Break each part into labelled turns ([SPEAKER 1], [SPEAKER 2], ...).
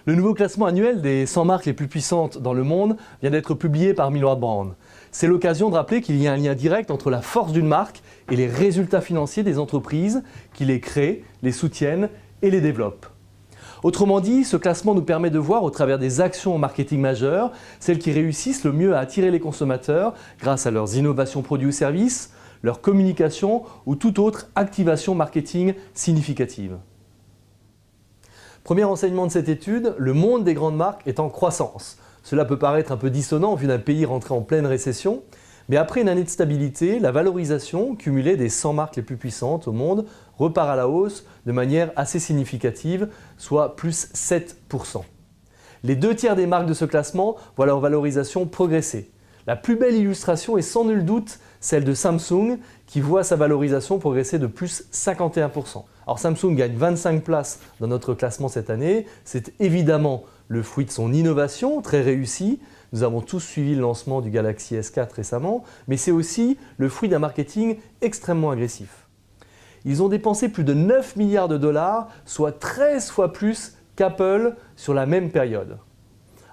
[SPEAKER 1] Le nouveau classement annuel des 100 marques les plus puissantes dans le monde vient d'être publié par Millward Brown. C'est l'occasion de rappeler qu'il y a un lien direct entre la force d'une marque et les résultats financiers des entreprises qui les créent, les soutiennent et les développent. Autrement dit, ce classement nous permet de voir au travers des actions marketing majeures, celles qui réussissent le mieux à attirer les consommateurs grâce à leurs innovations produits ou services, leur communication ou toute autre activation marketing significative. Premier enseignement de cette étude, le monde des grandes marques est en croissance. Cela peut paraître un peu dissonant vu d'un pays rentré en pleine récession, mais après une année de stabilité, la valorisation cumulée des 100 marques les plus puissantes au monde repart à la hausse de manière assez significative, soit plus 7%. Les 2/3 des marques de ce classement voient leur valorisation progresser. La plus belle illustration est sans nul doute celle de Samsung qui voit sa valorisation progresser de plus 51%. Alors Samsung gagne 25 places dans notre classement cette année. C'est évidemment le fruit de son innovation très réussie. Nous avons tous suivi le lancement du Galaxy S4 récemment, mais c'est aussi le fruit d'un marketing extrêmement agressif. Ils ont dépensé plus de 9 milliards de dollars, soit 13 fois plus qu'Apple sur la même période.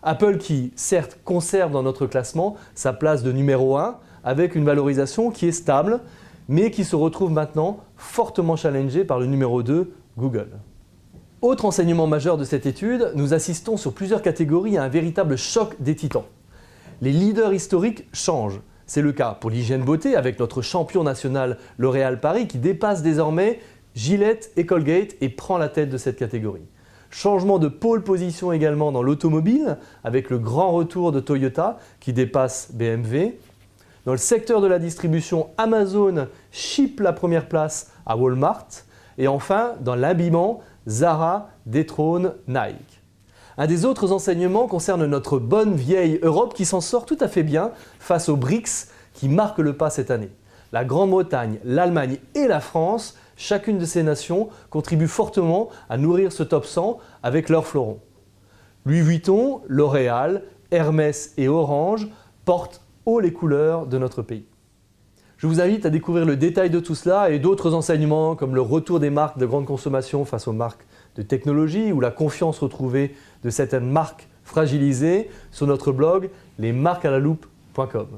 [SPEAKER 1] Apple qui, certes, conserve dans notre classement sa place de numéro 1 avec une valorisation qui est stable, mais qui se retrouve maintenant fortement challengée par le numéro 2, Google. Autre enseignement majeur de cette étude, nous assistons sur plusieurs catégories à un véritable choc des titans. Les leaders historiques changent. C'est le cas pour l'hygiène beauté avec notre champion national L'Oréal Paris qui dépasse désormais Gillette et Colgate et prend la tête de cette catégorie. Changement de pôle position également dans l'automobile avec le grand retour de Toyota qui dépasse BMW. Dans le secteur de la distribution, Amazon chipe la première place à Walmart. Et enfin, dans l'habillement, Zara détrône Nike. Un des autres enseignements concerne notre bonne vieille Europe qui s'en sort tout à fait bien face aux BRICS qui marquent le pas cette année. La Grande-Bretagne, l'Allemagne et la France, chacune de ces nations contribue fortement à nourrir ce top 100 avec leurs fleurons. Louis Vuitton, L'Oréal, Hermès et Orange portent haut les couleurs de notre pays. Je vous invite à découvrir le détail de tout cela et d'autres enseignements comme le retour des marques de grande consommation face aux marques de technologie ou la confiance retrouvée de certaines marques fragilisées sur notre blog lesmarquesalaloupe.com.